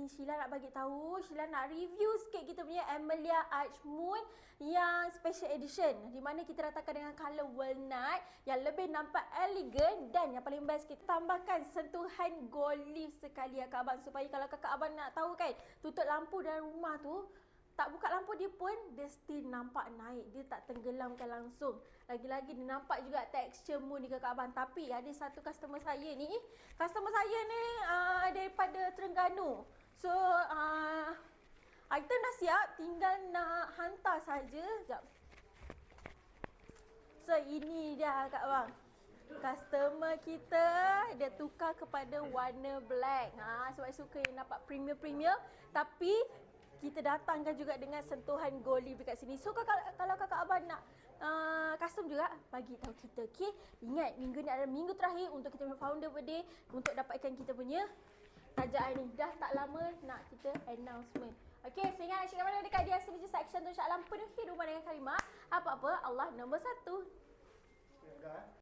ni Sheila nak bagi tahu, Sheila nak review sikit kita punya Amelia Arch Moon yang special edition, di mana kita datangkan dengan color walnut yang lebih nampak elegan, dan yang paling best kita tambahkan sentuhan gold leaf sekali ya Kak Abang, supaya kalau Kakak Abang nak tahu kan, tutup lampu dalam rumah tu, tak buka lampu dia pun, dia still nampak naik. Dia tak tenggelamkan langsung. Lagi-lagi dia nampak juga tekstur moon ni Kakak Abang. Tapi ada satu customer saya ni daripada Terengganu. So, item dah siap, tinggal nak hantar saja. Sekejap. So, ini dia Kak Abang. Customer kita, dia tukar kepada warna black. Sebab suka yang nampak premium-premium. Tapi, kita datangkan juga dengan sentuhan gold leaf dekat sini. So kalau Kakak Abang nak custom juga, bagi tahu kita. Okay? Ingat, minggu ni adalah minggu terakhir untuk kita punya founder birthday, untuk dapatkan kita punya tajaan ni. Dah tak lama nak kita announcement. Okay, so ingat asyik mana dekat dia signature section tu, insyaAllah penuhi rumah dengan kalimah. Apa-apa, Allah nombor 1.